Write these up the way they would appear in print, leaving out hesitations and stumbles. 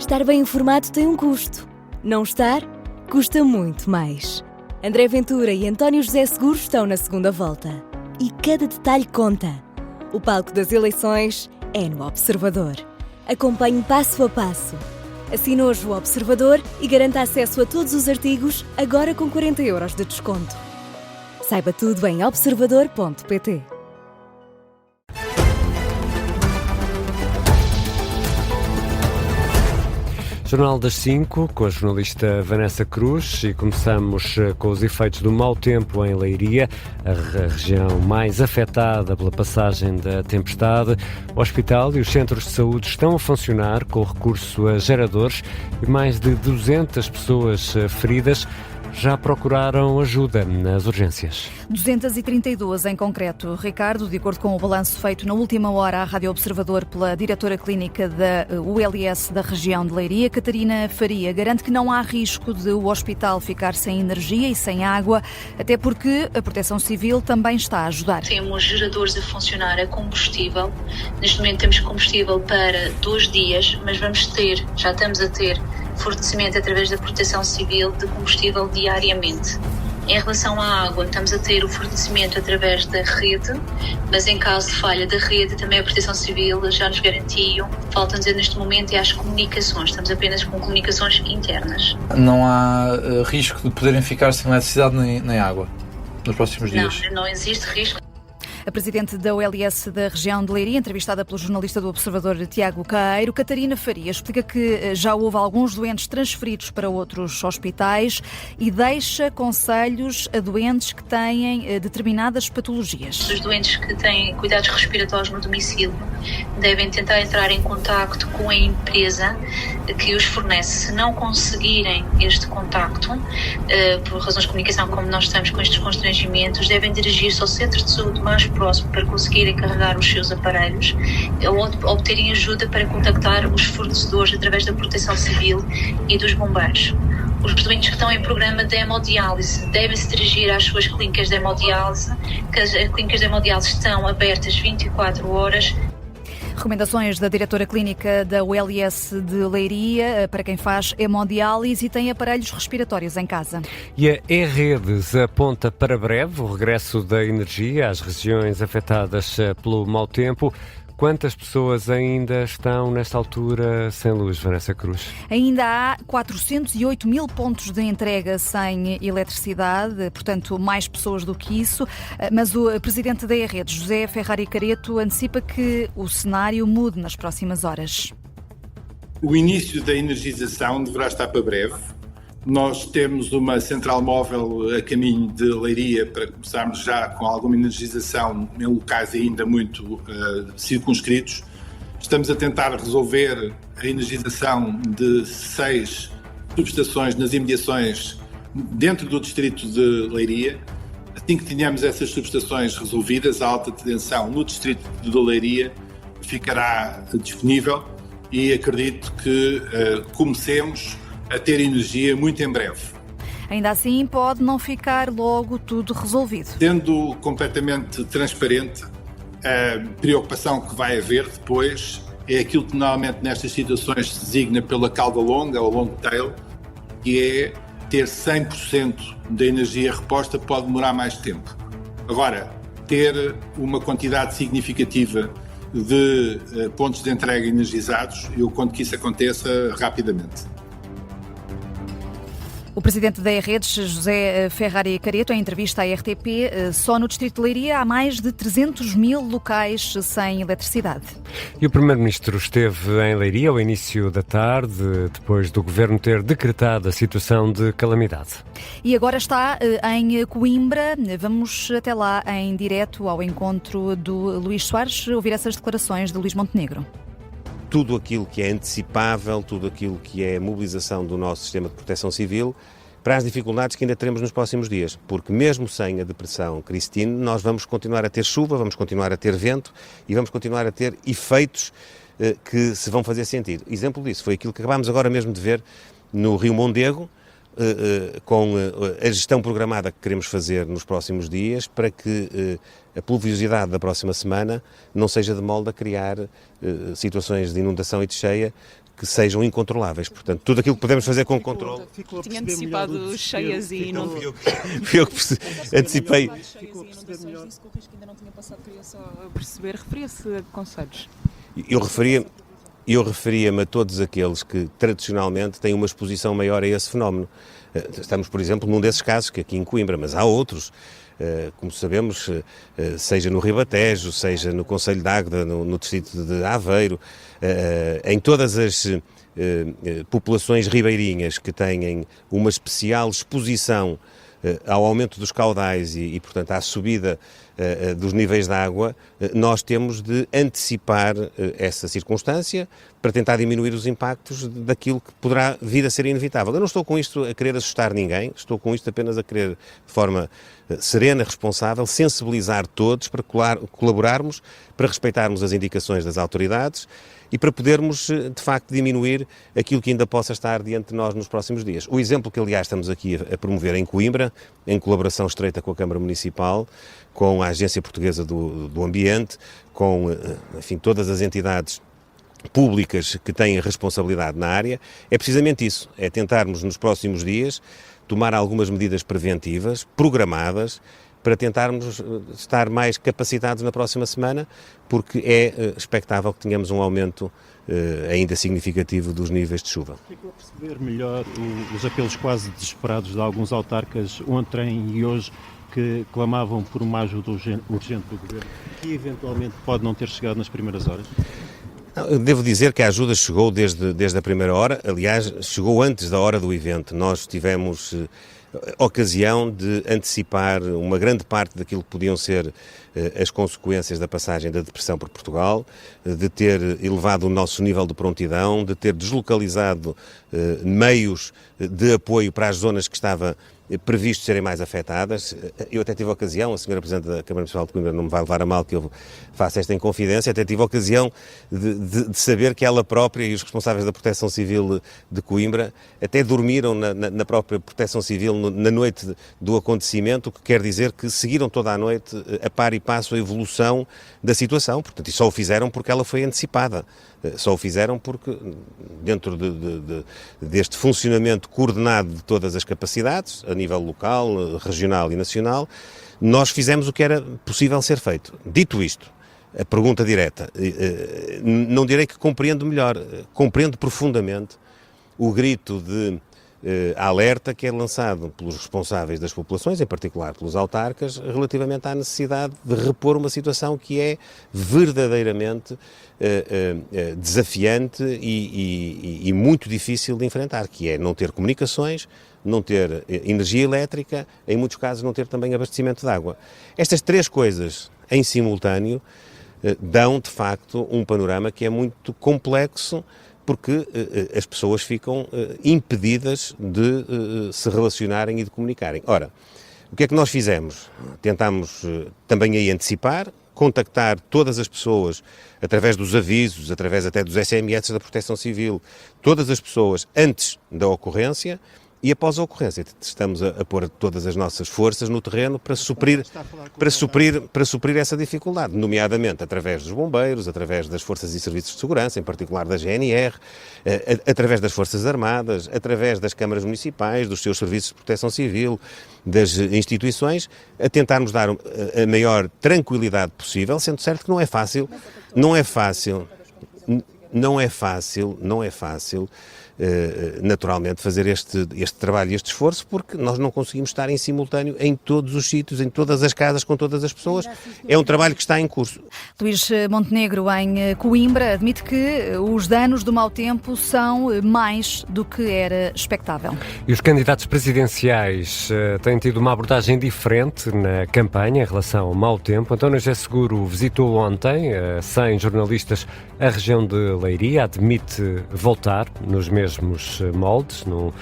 Estar bem informado tem um custo. Não estar, custa muito mais. André Ventura e António José Seguros estão na segunda volta. E cada detalhe conta. O palco das eleições é no Observador. Acompanhe passo a passo. Assine hoje o Observador e garanta acesso a todos os artigos, agora com 40 € de desconto. Saiba tudo em observador.pt. Jornal das 5, com a jornalista Vanessa Cruz, e começamos com os efeitos do mau tempo em Leiria, a região mais afetada pela passagem da tempestade. O hospital e os centros de saúde estão a funcionar com recurso a geradores e mais de 200 pessoas feridas já procuraram ajuda nas urgências. 232 em concreto, Ricardo, de acordo com o balanço feito na última hora à Rádio Observador pela diretora clínica da ULS da região de Leiria, Catarina Faria, garante que não há risco de o hospital ficar sem energia e sem água, até porque a Proteção Civil também está a ajudar. Temos geradores a funcionar a combustível. Neste momento temos combustível para 2 dias, mas já estamos a ter fornecimento através da Proteção Civil de combustível diariamente. Em relação à água, estamos a ter o fornecimento através da rede, mas em caso de falha da rede, também a Proteção Civil já nos garantiu. Falta-nos neste momento as comunicações, estamos apenas com comunicações internas. Não há risco de poderem ficar sem eletricidade nem água nos próximos dias? Não existe risco. A presidente da ULS da região de Leiria, entrevistada pelo jornalista do Observador Tiago Caeiro, Catarina Faria, explica que já houve alguns doentes transferidos para outros hospitais e deixa conselhos a doentes que têm determinadas patologias. Os doentes que têm cuidados respiratórios no domicílio devem tentar entrar em contacto com a empresa que os fornece. Se não conseguirem este contacto, por razões de comunicação, como nós estamos com estes constrangimentos, devem dirigir-se ao centro de saúde mais próximo para conseguirem carregar os seus aparelhos ou obterem ajuda para contactar os fornecedores através da Proteção Civil e dos bombeiros. Os doentes que estão em programa de hemodiálise devem se dirigir às suas clínicas de hemodiálise, que as clínicas de hemodiálise estão abertas 24 horas. Recomendações da diretora clínica da ULS de Leiria para quem faz hemodiálise e tem aparelhos respiratórios em casa. E a E-Redes aponta para breve o regresso da energia às regiões afetadas pelo mau tempo. Quantas pessoas ainda estão, nesta altura, sem luz, Vanessa Cruz? Ainda há 408 mil pontos de entrega sem eletricidade, portanto, mais pessoas do que isso. Mas o presidente da E-Redes, José Ferrari Careto, antecipa que o cenário mude nas próximas horas. O início da energização deverá estar para breve. Nós temos uma central móvel a caminho de Leiria para começarmos já com alguma energização em locais ainda muito circunscritos. Estamos a tentar resolver a energização de 6 subestações nas imediações dentro do distrito de Leiria. Assim que tenhamos essas subestações resolvidas, a alta tensão no distrito de Leiria ficará disponível e acredito que comecemos a ter energia muito em breve. Ainda assim, pode não ficar logo tudo resolvido. Sendo completamente transparente, a preocupação que vai haver depois é aquilo que normalmente nestas situações se designa pela cauda longa, ou long tail, que é ter 100% da energia reposta pode demorar mais tempo. Agora, ter uma quantidade significativa de pontos de entrega energizados, eu conto que isso aconteça rapidamente. O presidente da E-Redes, José Ferrari Careto, em entrevista à RTP, só no distrito de Leiria há mais de 300 mil locais sem eletricidade. E o primeiro-ministro esteve em Leiria ao início da tarde, depois do governo ter decretado a situação de calamidade. E agora está em Coimbra. Vamos até lá em direto ao encontro do Luís Soares, ouvir essas declarações de Luís Montenegro. Tudo aquilo que é antecipável, tudo aquilo que é mobilização do nosso sistema de proteção civil para as dificuldades que ainda teremos nos próximos dias, porque mesmo sem a depressão Christine, nós vamos continuar a ter chuva, vamos continuar a ter vento e vamos continuar a ter efeitos que se vão fazer sentir. Exemplo disso foi aquilo que acabámos agora mesmo de ver no Rio Mondego, com a gestão programada que queremos fazer nos próximos dias para que a pluviosidade da próxima semana não seja de molde a criar situações de inundação e de cheia que sejam incontroláveis. Portanto, tudo aquilo que podemos fazer com controle... Tinha antecipado cheias e não... Fui eu que antecipei. Ficou a perceber melhor. Disse que o risco ainda não tinha passado, queria só perceber. Referia-se a conselhos. Eu referia-me a todos aqueles que tradicionalmente têm uma exposição maior a esse fenómeno. Estamos, por exemplo, num desses casos, que aqui em Coimbra, mas há outros. Como sabemos, seja no Ribatejo, seja no Concelho de Águeda, no distrito de Aveiro, em todas as populações ribeirinhas que têm uma especial exposição ao aumento dos caudais e, portanto, à subida dos níveis de água, nós temos de antecipar essa circunstância para tentar diminuir os impactos daquilo que poderá vir a ser inevitável. Eu não estou com isto a querer assustar ninguém, estou com isto apenas a querer, de forma serena, responsável, sensibilizar todos para colaborarmos, para respeitarmos as indicações das autoridades e para podermos, de facto, diminuir aquilo que ainda possa estar diante de nós nos próximos dias. O exemplo que, aliás, estamos aqui a promover em Coimbra, em colaboração estreita com a Câmara Municipal, com a Agência Portuguesa do Ambiente, com, enfim, todas as entidades públicas que têm responsabilidade na área, é precisamente isso, é tentarmos nos próximos dias tomar algumas medidas preventivas, programadas, para tentarmos estar mais capacitados na próxima semana, porque é expectável que tenhamos um aumento ainda significativo dos níveis de chuva. Ficou a perceber melhor os apelos quase desesperados de alguns autarcas ontem e hoje que clamavam por uma ajuda urgente do Governo, que eventualmente pode não ter chegado nas primeiras horas? Eu devo dizer que a ajuda chegou desde a primeira hora, aliás, chegou antes da hora do evento. Nós tivemos ocasião de antecipar uma grande parte daquilo que podiam ser as consequências da passagem da depressão por Portugal, de ter elevado o nosso nível de prontidão, de ter deslocalizado meios de apoio para as zonas que estava previsto serem mais afetadas. Eu até tive a ocasião, a senhora Presidente da Câmara Municipal de Coimbra não me vai levar a mal que eu faça esta inconfidência, até tive a ocasião de saber que ela própria e os responsáveis da Proteção Civil de Coimbra até dormiram na própria Proteção Civil na noite do acontecimento, o que quer dizer que seguiram toda a noite a par e passo a evolução da situação, portanto, e só o fizeram porque ela foi antecipada. Só o fizeram porque, dentro deste funcionamento coordenado de todas as capacidades, a nível local, regional e nacional, nós fizemos o que era possível ser feito. Dito isto, a pergunta direta, não direi que compreendo melhor, compreendo profundamente o grito de alerta que é lançado pelos responsáveis das populações, em particular pelos autarcas, relativamente à necessidade de repor uma situação que é verdadeiramente desafiante e muito difícil de enfrentar, que é não ter comunicações, não ter energia elétrica, em muitos casos não ter também abastecimento de água. Estas três coisas em simultâneo dão, de facto, um panorama que é muito complexo, porque as pessoas ficam impedidas de se relacionarem e de comunicarem. Ora, o que é que nós fizemos? Tentámos também aí antecipar, contactar todas as pessoas através dos avisos, através até dos SMS da Proteção Civil, todas as pessoas antes da ocorrência e após a ocorrência. Estamos a pôr todas as nossas forças no terreno para suprir essa dificuldade, nomeadamente através dos bombeiros, através das forças e serviços de segurança, em particular da GNR, através das Forças Armadas, através das câmaras municipais, dos seus serviços de proteção civil, das instituições, a tentarmos dar a maior tranquilidade possível, sendo certo que não é fácil, naturalmente, fazer este trabalho e este esforço, porque nós não conseguimos estar em simultâneo em todos os sítios, em todas as casas, com todas as pessoas. É um trabalho que está em curso. Luís Montenegro, em Coimbra, admite que os danos do mau tempo são mais do que era expectável. E os candidatos presidenciais têm tido uma abordagem diferente na campanha em relação ao mau tempo. António José Seguro visitou ontem, sem jornalistas, a região de Leiria, admite voltar nos mesmos moldes, num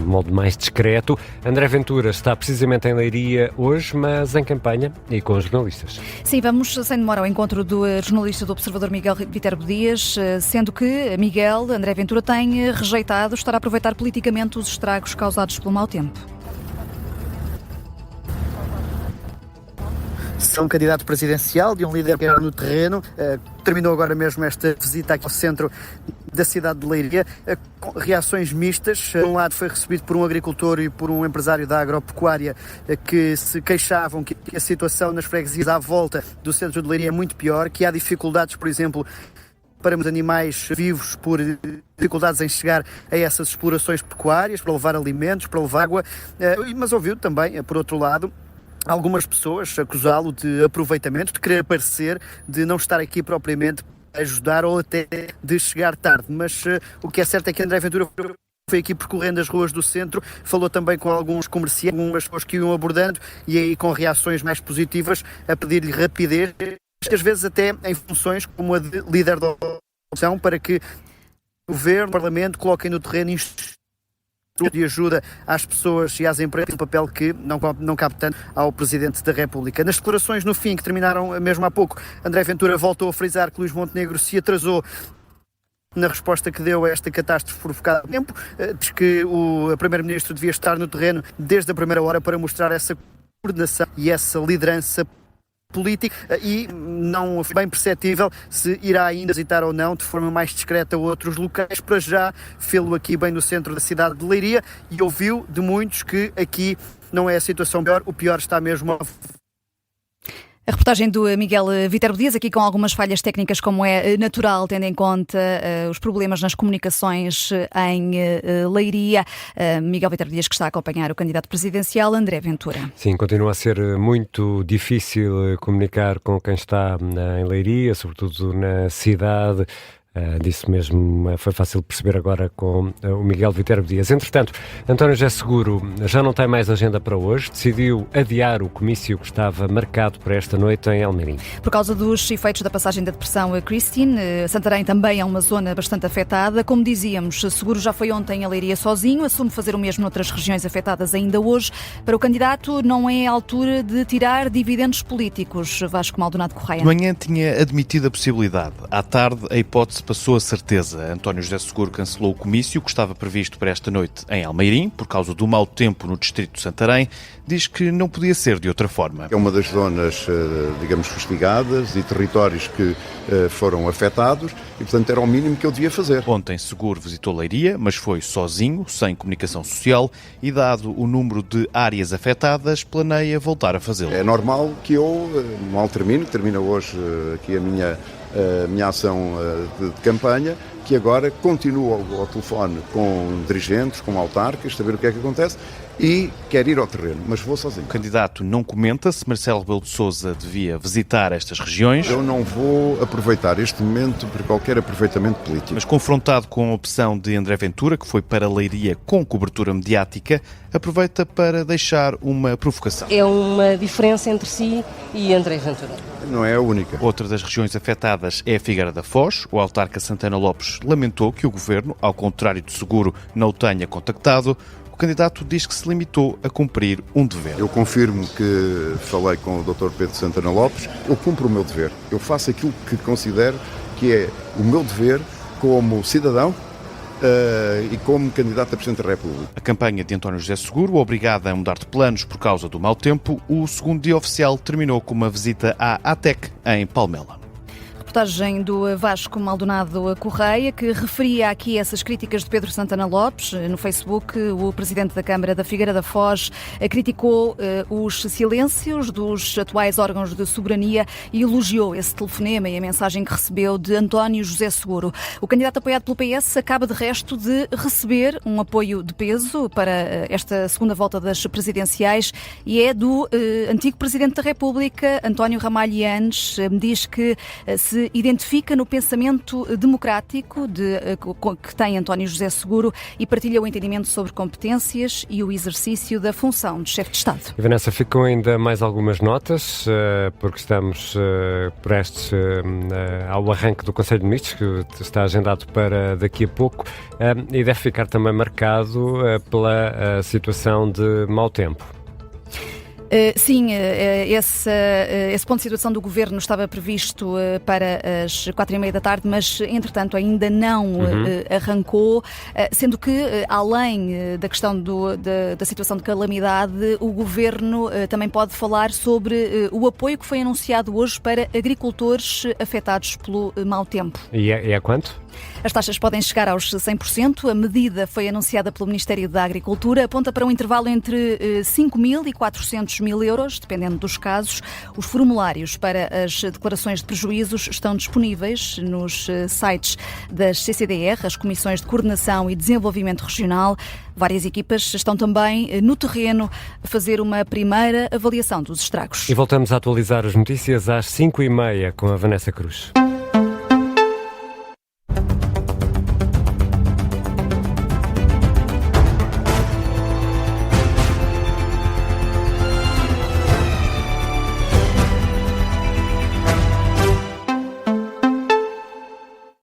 molde mais discreto. André Ventura está precisamente em Leiria hoje, mas em campanha e com jornalistas. Sim, vamos sem demora ao encontro do jornalista do Observador Miguel Viterbo Dias, sendo que Miguel, André Ventura, tem rejeitado estar a aproveitar politicamente os estragos causados pelo mau tempo. Ser um candidato presidencial de um líder que era no terreno, terminou agora mesmo esta visita aqui ao centro da cidade de Leiria, com reações mistas. De um lado foi recebido por um agricultor e por um empresário da agropecuária que se queixavam que a situação nas freguesias à volta do centro de Leiria é muito pior, que há dificuldades, por exemplo, para os animais vivos por dificuldades em chegar a essas explorações pecuárias, para levar alimentos, para levar água, mas ouviu também, por outro lado, algumas pessoas acusá-lo de aproveitamento, de querer aparecer, de não estar aqui propriamente para ajudar ou até de chegar tarde. Mas o que é certo é que André Ventura foi aqui percorrendo as ruas do centro, falou também com alguns comerciantes, algumas pessoas que iam abordando e aí com reações mais positivas a pedir-lhe rapidez, às vezes até em funções como a de líder da oposição, para que o Governo, o Parlamento coloquem no terreno de ajuda às pessoas e às empresas, um papel que não cabe tanto ao Presidente da República. Nas declarações no fim, que terminaram mesmo há pouco, André Ventura voltou a frisar que Luís Montenegro se atrasou na resposta que deu a esta catástrofe provocada há tempo. Diz que o Primeiro-Ministro devia estar no terreno desde a primeira hora para mostrar essa coordenação e essa liderança política, e não foi bem perceptível se irá ainda visitar ou não de forma mais discreta outros locais. Para já, fê-lo aqui bem no centro da cidade de Leiria, e ouviu de muitos que aqui não é a situação pior, o pior está mesmo A reportagem do Miguel Viterbo Dias, aqui com algumas falhas técnicas, como é natural, tendo em conta os problemas nas comunicações em Leiria. Miguel Viterbo Dias, que está a acompanhar o candidato presidencial, André Ventura. Sim, continua a ser muito difícil comunicar com quem está em Leiria, sobretudo na cidade. Disso mesmo foi fácil perceber agora com o Miguel Viterbo Dias. Entretanto, António José Seguro já não tem mais agenda para hoje, decidiu adiar o comício que estava marcado para esta noite em Almeirim. Por causa dos efeitos da passagem da depressão Christine, Santarém também é uma zona bastante afetada. Como dizíamos, Seguro já foi ontem a Leiria sozinho, assume fazer o mesmo noutras regiões afetadas ainda hoje. Para o candidato não é a altura de tirar dividendos políticos. Vasco Maldonado Correia. De manhã tinha admitido a possibilidade. À tarde, a hipótese passou a certeza. António José Seguro cancelou o comício que estava previsto para esta noite em Almeirim, por causa do mau tempo no distrito de Santarém. Diz que não podia ser de outra forma. É uma das zonas, digamos, fustigadas e territórios que foram afetados e, portanto, era o mínimo que eu devia fazer. Ontem, Seguro visitou Leiria, mas foi sozinho, sem comunicação social, e dado o número de áreas afetadas, planeia voltar a fazê-lo. É normal que eu mal termina hoje aqui a minha ação de campanha, que agora continuo ao telefone com dirigentes, com autarcas, saber o que é que acontece, e quero ir ao terreno, mas vou sozinho. O candidato não comenta se Marcelo Rebelo de Sousa devia visitar estas regiões. Eu não vou aproveitar este momento para qualquer aproveitamento político. Mas confrontado com a opção de André Ventura, que foi para Leiria com cobertura mediática, aproveita para deixar uma provocação. É uma diferença entre si e André Ventura. Não é a única. Outra das regiões afetadas é a Figueira da Foz. O autarca Santana Lopes lamentou que o governo, ao contrário de Seguro, não o tenha contactado. O candidato diz que se limitou a cumprir um dever. Eu confirmo que falei com o Dr. Pedro Santana Lopes. Eu cumpro o meu dever. Eu faço aquilo que considero que é o meu dever como cidadão e como candidato a Presidente da República. A campanha de António José Seguro, obrigada a mudar de planos por causa do mau tempo, o segundo dia oficial terminou com uma visita à ATEC em Palmela. Reportagem do Vasco Maldonado Correia, que referia aqui essas críticas de Pedro Santana Lopes. No Facebook, o Presidente da Câmara da Figueira da Foz criticou os silêncios dos atuais órgãos de soberania e elogiou esse telefonema e a mensagem que recebeu de António José Seguro. O candidato apoiado pelo PS acaba de resto de receber um apoio de peso para esta segunda volta das presidenciais e é do antigo Presidente da República, António Ramalho Yanes. Diz que se identifica no pensamento democrático que tem António José Seguro e partilha o entendimento sobre competências e o exercício da função de chefe de Estado. E Vanessa, ficam ainda mais algumas notas, porque estamos prestes ao arranque do Conselho de Ministros, que está agendado para daqui a pouco, e deve ficar também marcado pela situação de mau tempo. Sim, esse ponto de situação do Governo estava previsto para as 4h30 da tarde, mas entretanto ainda não arrancou, sendo que além da questão da situação de calamidade, o Governo também pode falar sobre o apoio que foi anunciado hoje para agricultores afetados pelo mau tempo. E é quanto? As taxas podem chegar aos 100%. A medida foi anunciada pelo Ministério da Agricultura, aponta para um intervalo entre 5.000 e 400.000 euros, dependendo dos casos. Os formulários para as declarações de prejuízos estão disponíveis nos sites das CCDR, as Comissões de Coordenação e Desenvolvimento Regional. Várias equipas estão também no terreno a fazer uma primeira avaliação dos estragos. E voltamos a atualizar as notícias às 5h30 com a Vanessa Cruz.